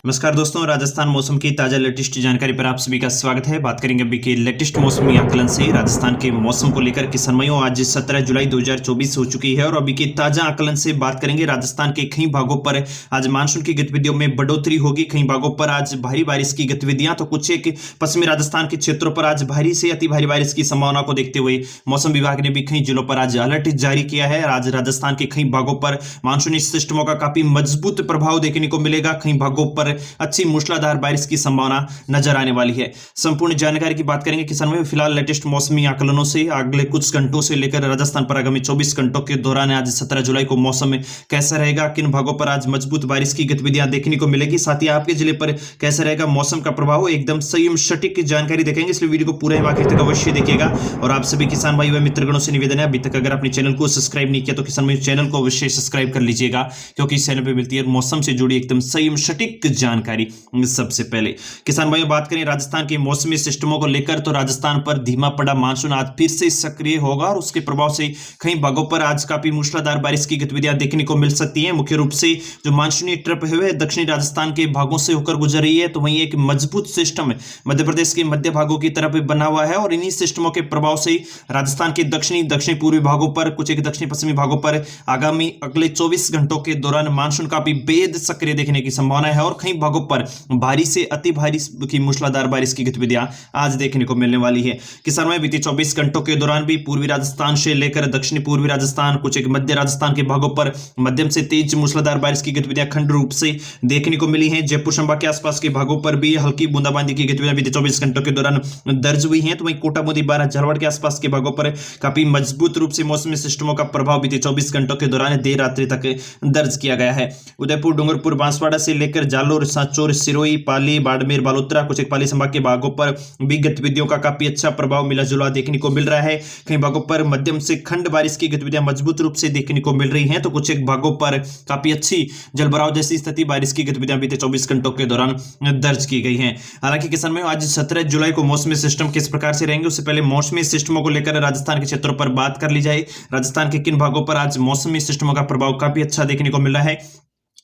नमस्कार दोस्तों, राजस्थान मौसम की ताजा लेटेस्ट जानकारी पर आप सभी का स्वागत है। बात करेंगे अभी के लेटेस्ट मौसमी आकलन से। राजस्थान के मौसम को लेकर किसान भाइयों, आज 17 जुलाई 2024 हो चुकी है और अभी के ताजा आकलन से बात करेंगे। राजस्थान के कई भागों पर आज मानसून की गतिविधियों में बढ़ोतरी होगी। कई भागों पर आज भारी बारिश की गतिविधियां, तो कुछ एक पश्चिमी राजस्थान के क्षेत्रों पर आज भारी से अति भारी बारिश की संभावना को देखते हुए मौसम विभाग ने भी कई जिलों पर आज अलर्ट जारी किया है। आज राजस्थान के कई भागों पर मानसूनी सिस्टमों का काफी मजबूत प्रभाव देखने को मिलेगा। कई भागों पर अच्छी मूसलाधार बारिश की संभावना नजर आने वाली है। संपूर्ण जानकारी की बात करेंगे किसान भाइयों। फिलहाल लेटेस्ट मौसमी आकलनों से अगले कुछ घंटों से लेकर राजस्थान पर आगामी 24 घंटों के दौरान आज 17 जुलाई को मौसम कैसा रहेगा, किन भागों पर आज मजबूत बारिश की गतिविधियां देखने को मिलेगी, साथ ही आपके जिले पर कैसा रहेगा मौसम का प्रभाव, एकदम सही सटीक जानकारी देखेंगे। इसलिए वीडियो को पूरा आखिर तक अवश्य देखिएगा। और आप सभी किसान भाई व मित्रगणों से निवेदन है, अभी तक अगर अपने चैनल को सब्सक्राइब नहीं किया तो किसान भाई चैनल को अवश्य सब्सक्राइब कर लीजिएगा, क्योंकि इस चैनल पर मिलती है मौसम से जुड़ी एकदम सही सटीक जानकारी। सबसे पहले किसान भाइयों बात करें राजस्थान के मौसमी सिस्टमों को लेकर, तो राजस्थान पर धीमा पड़ा मानसून आज फिर से सक्रिय होगा और उसके प्रभाव से कई भागों पर आज काफी मूसलाधार बारिश की गतिविधियां देखने को मिल सकती हैं। मुख्य रूप से जो मानसूनी ट्रप है दक्षिणी राजस्थान के भागों से होकर गुजर रही है, तो वहीं एक मजबूत सिस्टम मध्य प्रदेश के मध्य भागों की तरफ बना हुआ है और इन्हीं सिस्टमों के प्रभाव से राजस्थान के दक्षिण पूर्वी भागों पर, कुछ एक दक्षिण पश्चिमी भागों पर आगामी अगले 24 घंटों के दौरान मानसून काफी बेहद सक्रिय देखने की संभावना है और कई भागों पर भारी से अति भारी की मूसलाधार बारिश की गतिविधियां आज देखने को मिलने वाली है। किसानों में बीते 24 घंटों के दौरान भी पूर्वी राजस्थान से लेकर दक्षिणी पूर्वी राजस्थान, कुछ एक मध्य राजस्थान के भागों पर मध्यम से तेज मूसलाधार बारिश की गतिविधियां खंड रूप से देखने को मिली हैं। जयपुर संभाग के आसपास के भागों पर भी हल्की बूंदाबांदी की गतिविधियां बीते 24 घंटों के दौरान दर्ज हुई हैं। तो वहीं कोटा मोदी बारा झालावाड़ के आसपास के भागों पर काफी मजबूत रूप से मौसमी सिस्टमों का प्रभाव बीते 24 घंटों के दौरान देर रात्रि तक दर्ज किया गया है। उदयपुर, डूंगरपुर, बांसवाड़ा से लेकर जालोर, सांचौर, सिरोही, पाली, बाड़मेर, बालोतरा, कुछ एक पाली संभाग के भागों पर भी गतिविधियों का काफी अच्छा प्रभाव मिला जुला देखने को मिल रहा है। कई भागों पर मध्यम से खंड बारिश की गतिविधियां मजबूत रूप से देखने को मिल रही हैं, तो कुछ एक भागों पर काफी अच्छी जलभराव जैसी स्थिति बारिश की गतिविधियां बीते 24 घंटों के दौरान दर्ज की गई हैं। हालांकि किसान में आज 17 जुलाई को मौसमी सिस्टम किस प्रकार से रहेंगे, उससे पहले मौसमी सिस्टमों को लेकर राजस्थान के क्षेत्रों पर बात कर ली जाए। राजस्थान के किन भागों पर आज मौसमी सिस्टमों का प्रभाव काफी अच्छा देखने को मिल रहा है।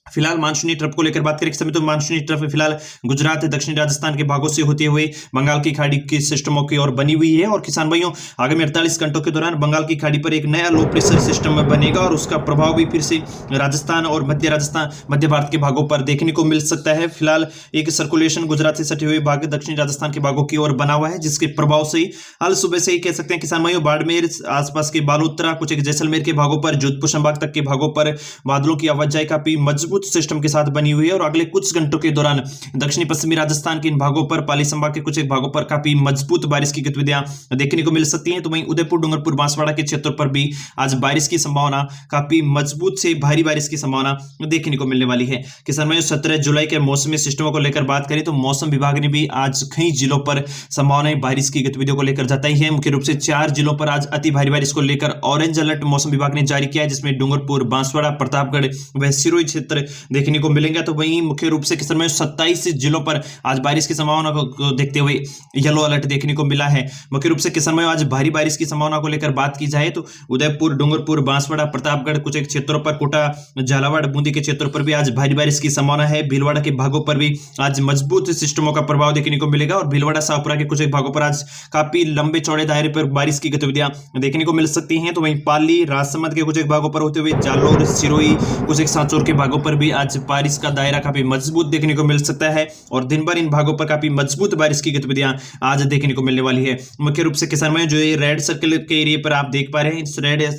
फिलहाल मानसूनी ट्रफ को लेकर बात करें इस समय, तो मानसूनी ट्रफ फिलहाल गुजरात, दक्षिणी राजस्थान के भागों से होते हुए बंगाल की खाड़ी के सिस्टमों की ओर बनी हुई है। और किसान भाइयों आगामी 48 घंटों के दौरान बंगाल की खाड़ी पर एक नया लो प्रेशर सिस्टम बनेगा और उसका प्रभाव भी फिर से राजस्थान और मध्य भारत के भागों पर देखने को मिल सकता है। फिलहाल एक सर्कुलेशन गुजरात से सटे हुए भाग दक्षिणी राजस्थान के भागों की ओर बना हुआ है, जिसके प्रभाव से आज सुबह से ही कह सकते हैं किसान भाइयों बाड़मेर आसपास के बालोतरा, कुछ एक जैसलमेर के भागों पर, जोधपुर संभाग तक के भागों पर बादलों की आवाजाही काफी मजबूत सिस्टम के साथ बनी हुई है। और अगले कुछ घंटों के दौरान दक्षिणी पश्चिमी राजस्थान के इन भागों पर, पाली संभाग के कुछ एक भागों पर काफी मजबूत बारिश की गतिविधियां देखने को मिल सकती हैं। तो वहीं उदयपुर, डूंगरपुर, बांसवाड़ा के क्षेत्रों पर भी आज बारिश की संभावना, काफी मजबूत से भारी बारिश की संभावना देखने को मिलने वाली है। किसान भाइयों 17 जुलाई के मौसमी सिस्टमों को लेकर बात करें तो मौसम विभाग ने भी आज कई जिलों पर संभावनाएं बारिश की गतिविधियों को लेकर जताई है। मुख्य रूप से 4 जिलों पर आज अति भारी बारिश को लेकर ऑरेंज अलर्ट मौसम विभाग ने जारी किया है, जिसमें डूंगरपुर, बांसवाड़ा, प्रतापगढ़ व सिरोही क्षेत्र देखने को मिलेंगे। तो वहीं मुख्य रूप से किसान में 27 जिलों पर आज बारिश की संभावना को देखते हुए येलो अलर्ट देखने को मिला है। मुख्य रूप से किसान में आज भारी बारिश की संभावना को लेकर बात की जाए तो उदयपुर, डूंगरपुर, बांसवाड़ा, प्रतापगढ़, कुछ एक क्षेत्रों पर, कोटा, झालावाड़, बूंदी के क्षेत्रों पर भी आज भारी बारिश की संभावना है। भीलवाड़ा के भागों पर भी आज मजबूत सिस्टमों का प्रभाव देखने को मिलेगा और भीलवाड़ा, शाहपुरा के कुछ एक भागों पर आज काफी लंबे चौड़े दायरे पर बारिश की गतिविधियां देखने को मिल सकती हैं। तो वहीं पाली, राजसमंद के कुछ एक भागों पर होते हुए जालोर, सिरोही, कुछ एक सांचौर के भागों पर भी आज बारिश का दायरा काफी मजबूत देखने को मिल सकता है और दिन भर इन भागों पर काफी मजबूत बारिश की गतिविधियां आज देखने को मिलने वाली है। मुख्य रूप से किसान में जो ये रेड सर्कल के एरिया पर आप देख पा रहे हैं,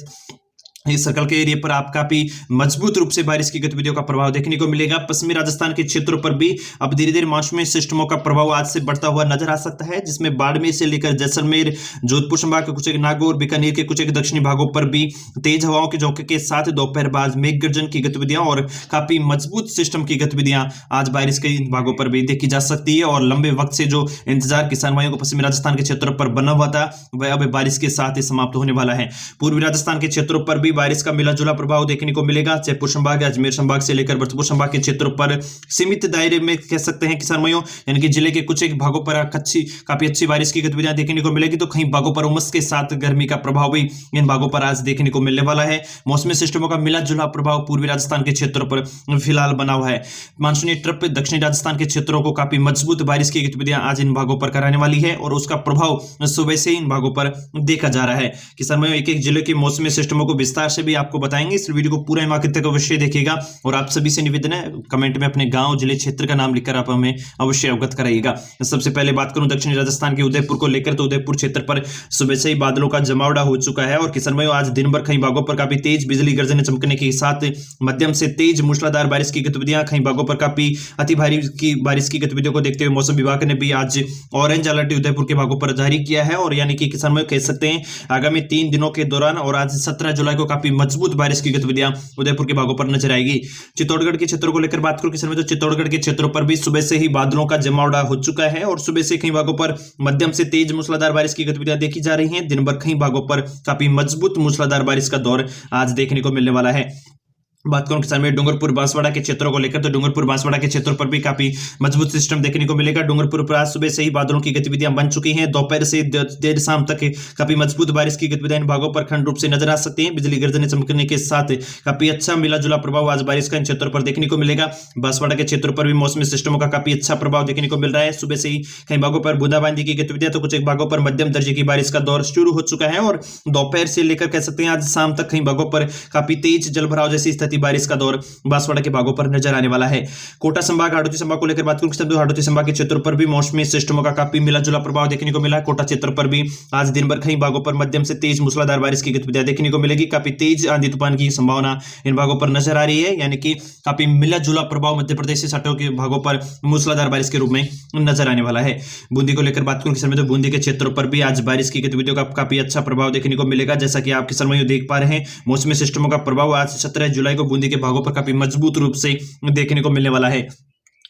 इस सर्कल के एरिया पर आप काफी मजबूत रूप से बारिश की गतिविधियों का प्रभाव देखने को मिलेगा। पश्चिमी राजस्थान के क्षेत्रों पर भी अब धीरे धीरे मानसूनी सिस्टमों का प्रभाव आज से बढ़ता हुआ नजर आ सकता है, जिसमें बाड़मेर से लेकर जैसलमेर, जोधपुर संभाग के कुछ एक नागौर, बीकानेर के कुछ एक दक्षिणी भागों पर भी तेज हवाओं के झोंके के साथ दोपहर बाद मेघ गर्जन की गतिविधियां और काफी मजबूत सिस्टम की गतिविधियां आज बारिश के इन भागों पर भी देखी जा सकती है। और लंबे वक्त से जो इंतजार किसान भाइयों को पश्चिमी राजस्थान के क्षेत्रों पर बना हुआ था, वह अब बारिश के साथ ही समाप्त होने वाला है। पूर्वी राजस्थान के क्षेत्रों पर भी बारिश का मिला जुला प्रभाव देखने को मिलेगा। जयपुर संभाग, अजमेर संभाग से लेकर भरतपुर संभाग के क्षेत्रों पर सीमित दायरे में कह सकते हैं किसान भाइयों, यानी कि जिले के कुछ एक भागों पर काफी अच्छी बारिश की गतिविधियां देखने को मिलेगी, तो कहीं भागों पर उमस के साथ गर्मी का प्रभाव भी इन भागों पर आज देखने को मिलने वाला है। मौसमी सिस्टमों का मिला जुला प्रभाव पूर्वी राजस्थान के क्षेत्रों पर फिलहाल बना हुआ है। मानसूनी ट्रप दक्षिणी राजस्थान के क्षेत्रों को काफी मजबूत बारिश की गतिविधियां आज इन भागों पर कराने वाली है और उसका प्रभाव सुबह से इन भागों पर देखा जा रहा है। किसान भाइयों, एक एक जिले के मौसमी सिस्टमों को विस्तार से भी आपको बताएंगे। इस वीडियो को पूरा आखिर तक अवश्य देखिएगा और आप सभी से निवेदन है, कमेंट में अपने गांव, जिले, क्षेत्र का नाम लिखकर आप हमें अवश्य अवगत कराइएगा। सबसे पहले बात करूं दक्षिणी राजस्थान के उदयपुर को लेकर, तो उदयपुर क्षेत्र पर सुबह से ही बादलों का जमावड़ा हो चुका है और किसान भाइयों, आज दिन भर कई भागों पर काफी तेज बिजली गर्जने चमकने के साथ मध्यम से तेज मूसलाधार बारिश की गतिविधियां, कई भागों पर काफी अति भारी की बारिश की गतिविधियों को देखते हुए मौसम विभाग ने भी आज ऑरेंज अलर्ट उदयपुर के भागों पर जारी किया है और यानी कि किसान भाइयों कह सकते हैं आगामी 3 दिनों के दौरान और आज 17 जुलाई को काफी मजबूत बारिश की गतिविधियां उदयपुर के भागों पर नजर आएगी। चित्तौड़गढ़ के क्षेत्रों को लेकर बात करूं किसान भाइयों, तो चित्तौड़गढ़ के क्षेत्रों पर भी सुबह से ही बादलों का जमावड़ा हो चुका है और सुबह से कई भागों पर मध्यम से तेज मूसलाधार बारिश की गतिविधियां देखी जा रही हैं। दिन भर कई भागों पर काफी मजबूत मूसलाधार बारिश का दौर आज देखने को मिलने वाला है। बात करूं किसान में डूंगरपुर बांसवाड़ा के क्षेत्रों को लेकर, तो डूंगरपुर बांसवाड़ा के क्षेत्रों पर भी काफी मजबूत सिस्टम देखने को मिलेगा। डूंगरपुर पर आज सुबह से ही बादलों की गतिविधियां बन चुकी हैं। दोपहर से देर शाम तक काफी मजबूत बारिश की गतिविधियां इन भागों पर खंड रूप से नजर आ सकती हैं। बिजली गर्जने चमकने के साथ काफी अच्छा मिला जुला प्रभाव आज बारिश का इन क्षेत्रों पर देखने को मिलेगा। बांसवाड़ा के क्षेत्रों पर भी मौसमी सिस्टमों का काफी अच्छा प्रभाव देखने को मिल रहा है। सुबह से ही कई भागों पर बूंदाबांदी की गतिविधियां, तो कुछ एक भागों पर मध्यम दर्जे की बारिश का दौर शुरू हो चुका है और दोपहर से लेकर कह सकते हैं आज शाम तक कई भागों पर काफी तेज जलभराव जैसी स्थिति बारिश का दौर बांसवाड़ा के भागों पर नजर आने वाला है। कोटा संभाग, हाडोती संभाग को लेकर बात करूं तो हाडोती संभाग के क्षेत्रों पर भी मौसमी सिस्टमों का काफी मिला जुला प्रभाव देखने को मिला है। कोटा क्षेत्र पर भी आज दिन भर कई भागों पर मध्यम से तेज मूसलाधार बारिश की गतिविधियां देखने को मिलेगी। काफी तेज आंधी तूफान की संभावना इन भागों पर नजर आ रही है, यानी कि काफी मिला जुला प्रभाव मध्य प्रदेश से सटों के भागों पर मूसलाधार बारिश के रूप में नजर आने वाला है। बूंदी को लेकर बात करूं किसान भाइयों, तो बूंदी के क्षेत्रों पर भी आज बारिश की गतिविधियों का काफी अच्छा प्रभाव देखने को मिलेगा। जैसा कि आप किसान भाइयों देख पा रहे हैं, मौसमी सिस्टमों का प्रभाव आज 17 जुलाई को बूंदी के भागों पर काफी मजबूत रूप से देखने को मिलने वाला है।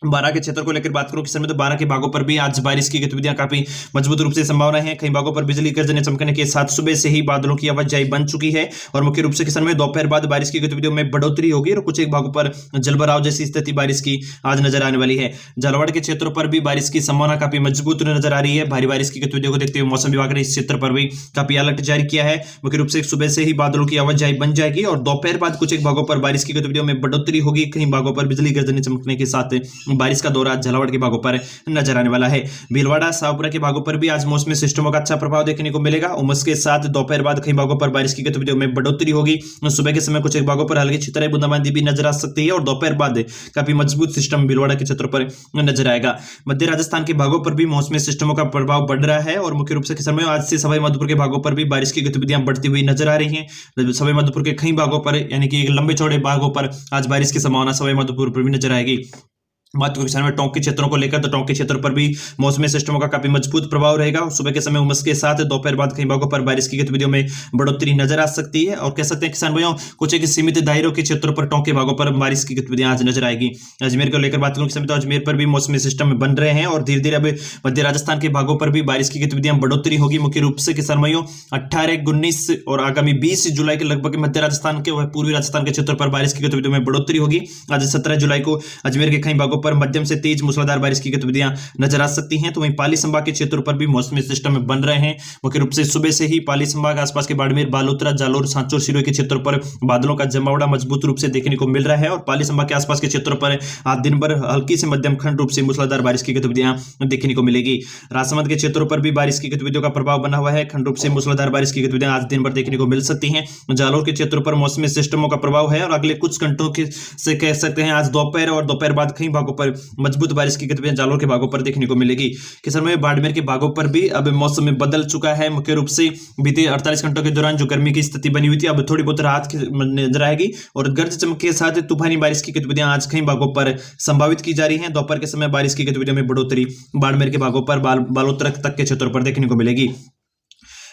बारां के क्षेत्र को लेकर बात करूं किसान में, तो बारां के भागों पर भी आज बारिश की गतिविधियां काफी मजबूत रूप से संभावना है। कई भागों पर बिजली गर्जने चमकने के साथ सुबह से ही बादलों की आवाजाही बन चुकी है और मुख्य रूप से किसान में दोपहर बाद बारिश की गतिविधियों में बढ़ोतरी होगी और कुछ एक भागों पर जलभराव जैसी स्थिति बारिश की आज नजर आने वाली है। झालावाड़ के क्षेत्रों पर भी बारिश की संभावना काफी मजबूत नजर आ रही है। भारी बारिश की गतिविधियों को देखते हुए मौसम विभाग ने इस क्षेत्र पर भी काफी अलर्ट जारी किया है। मुख्य रूप से सुबह से ही बादलों की आवाजाही बन जाएगी और दोपहर बाद कुछ एक भागों पर बारिश की गतिविधियों में बढ़ोतरी होगी। कई भागों पर बिजली गर्जने चमकने के साथ बारिश का दौर झालावाड़ के भागों पर नजर आने वाला है। भीलवाड़ा, शाहपुरा के भागों पर भी आज मौसमी सिस्टमों का अच्छा प्रभाव देखने को मिलेगा। उमस के साथ दोपहर बाद कई भागों पर बारिश की गतिविधियों में बढ़ोतरी होगी। सुबह के समय कुछ एक भागों पर हल्की छितराई बूंदाबांदी भी नजर आ सकती है और दोपहर बाद काफी मजबूत सिस्टम भीलवाड़ा के क्षेत्रों पर नजर आएगा। मध्य राजस्थान के भागों पर भी मौसमी सिस्टमों का प्रभाव बढ़ रहा है और मुख्य रूप से किसान भाइयों आज से सवाई माधोपुर के भागों पर भी बारिश की गतिविधियां बढ़ती हुई नजर आ रही हैं। सवाई माधोपुर के कई भागों पर यानी कि लंबे चौड़े भागों पर आज बारिश की संभावना सवाई माधोपुर पर भी नजर आएगी। बात करें किसान में टोंक के क्षेत्रों को लेकर, तो टोंक के क्षेत्र पर भी मौसमी सिस्टमों का काफी मजबूत प्रभाव रहेगा। सुबह के समय उमस के साथ दोपहर बाद कई भागों पर बारिश की गतिविधियों में बढ़ोतरी नजर आ सकती है और कह सकते हैं किसान भाइयों कुछ एक सीमित दायरों के क्षेत्रों पर टोंक के भागों पर बारिश की गतिविधियां आज नजर आएगी। अजमेर को लेकर बात करूं किसान, तो अजमेर पर भी मौसमी सिस्टम बन रहे हैं और धीरे धीरे अब मध्य राजस्थान के भागों पर भी बारिश की गतिविधियां बढ़ोतरी होगी। मुख्य रूप से किसान भाइयों 18, 19 और आगामी 20 जुलाई के लगभग मध्य राजस्थान के पूर्वी राजस्थान के क्षेत्र पर बारिश की गतिविधियों में बढ़ोतरी होगी। आज 17 जुलाई को अजमेर के कई भागों पर मध्यम से तेज मूसलाधार बारिश की गतिविधियां नजर आ सकती हैं। तो वहीं पाली संभाग के क्षेत्रों पर भी मौसमी सिस्टम बन रहे हैं। मुख्य रूप से सुबह से ही पाली संभाग, आसपास के बाड़मेर, बालोतरा, जालोर, सांचौर, सिरोही के क्षेत्रों पर बादलों का जमावड़ा मजबूत रूप से देखने को मिल रहा है और पाली संभाग के आसपास के क्षेत्रों पर आज दिन भर हल्की से मध्यम खंड रूप से मूसलाधार बारिश की गतिविधियां देखने को मिलेगी। राजसमंद के क्षेत्रों पर भी बारिश की गतिविधियों का प्रभाव बना हुआ है। खंड रूप से मूसलाधार बारिश की गतिविधियां आज दिन भर देखने को मिल सकती हैं। जालोर के क्षेत्रों पर मौसमी सिस्टमों का प्रभाव है और अगले कुछ घंटों से कह सकते हैं आज दोपहर और दोपहर बाद कई भागों पर मजबूत बारिश की गतिविधियां जालोर के भागों पर देखने को मिलेगी। किसान में बाड़मेर के भागों पर भी अब मौसम में बदल चुका है। मुख्य रूप से बीते 48 घंटों के दौरान जो गर्मी की स्थिति बनी हुई थी अब थोड़ी बहुत राहत नजर आएगी और गरज चमक के साथ तूफानी बारिश की गतिविधियां आज कई भागों पर संभावित की जा रही हैं। दोपहर के समय बारिश की गतिविधियों में बढ़ोतरी बाड़मेर के भागों पर बालोतरा तक के क्षेत्रों पर देखने को मिलेगी।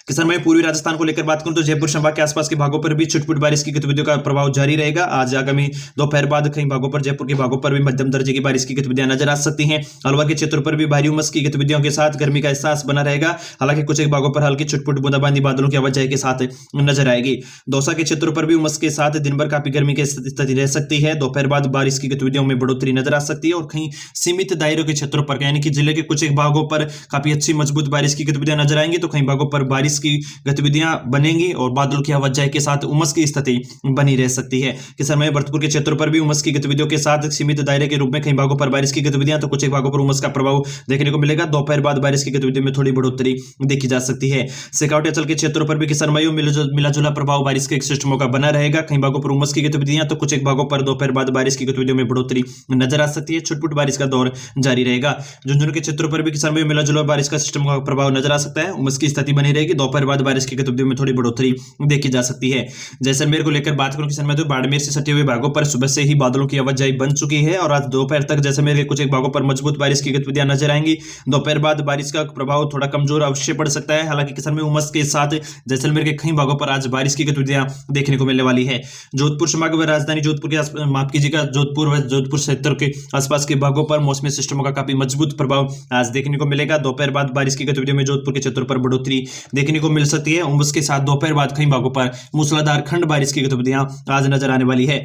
किसान भाई पूर्वी राजस्थान को लेकर बात करूं तो जयपुर संभाग के आसपास के भागों पर भी छुटपुट बारिश की गतिविधियों का प्रभाव जारी रहेगा। आज आगामी दोपहर बाद कई भागों पर, जयपुर के भागों पर भी मध्यम दर्जे की बारिश की गतिविधियां नजर आ सकती हैं। अलवर के क्षेत्रों पर भी भारी उमस की गतिविधियों के साथ गर्मी का एहसास बना रहेगा। हालांकि कुछ एक भागों पर हल्की छुटपुट बूंदाबांदी बादलों की आवाजाही के साथ नजर आएगी। दौसा के क्षेत्रों पर भी उमस के साथ दिन भर काफी गर्मी की स्थिति रह सकती है। दोपहर बाद बारिश की गतिविधियों में बढ़ोतरी नजर आ सकती है और कहीं सीमित दायरों के क्षेत्रों पर, यानी कि जिले के कुछ एक भागों पर काफी अच्छी मजबूत बारिश की गतिविधियां नजर आएंगी, तो कई भागों पर बारिश की गतिविधियां बनेंगी और बादलों की आवाजाही के साथ उमस की स्थिति बनी रह सकती है। किसान भाई भरतपुर के क्षेत्रों पर भी उमस की गतिविधियों के साथ सीमित दायरे के रूप में कई भागों पर बारिश की गतिविधियां, तो कुछ एक भागों पर उमस का प्रभाव देखने को मिलेगा। दोपहर बाद बारिश की गतिविधियों में थोड़ी बढ़ोतरी देखी जा सकती है। शेखावटी अंचल के क्षेत्रों पर भी किसान भाइयों मिलाजुला प्रभाव बारिश के सिस्टमों का बना रहेगा। कई भागों पर उमस की गतिविधियां, तो कुछ एक भागों पर दोपहर बाद बारिश की गतिविधियों में बढ़ोतरी नजर आ सकती है। छुटपुट बारिश का दौर जारी रहेगा। झुंझुनू के क्षेत्रों पर भी किसान भाइयों मिलाजुला बारिश का सिस्टम का प्रभाव नजर आ सकता है। उमस की स्थिति बनी रहेगी। दोपहर बाद बारिश की गतिविधियों में थोड़ी बढ़ोतरी देखी जा सकती है। जैसलमेर को लेकर बात करूं किसान भाई, तो बाड़मेर से सटे हुए भागों पर सुबह से ही बादलों की आवाजाही बन चुकी है और आज दोपहर तक जैसलमेर के कुछ एक भागों पर मजबूत बारिश की गतिविधियां नजर आएंगी। दोपहर बाद बारिश का प्रभाव थोड़ा कमजोर अवश्य पड़ सकता है। हालांकि किसान में उमस के साथ जैसलमेर के कई भागों पर आज बारिश की गतिविधियां देखने को मिलने वाली है। जोधपुर संभाग व राजधानी जोधपुर के माफ कीजिएगा जोधपुर व जोधपुर क्षेत्र के आसपास के भागों पर मौसमी सिस्टमों का काफी मजबूत प्रभाव आज देखने को मिलेगा। दोपहर बाद बारिश की गतिविधियों में जोधपुर के क्षेत्रों पर बढ़ोतरी देखने को मिल सकती है। उमस के साथ दोपहर बाद कई भागों पर मूसलाधार खंड बारिश की गतिविधियां आज नजर आने वाली है।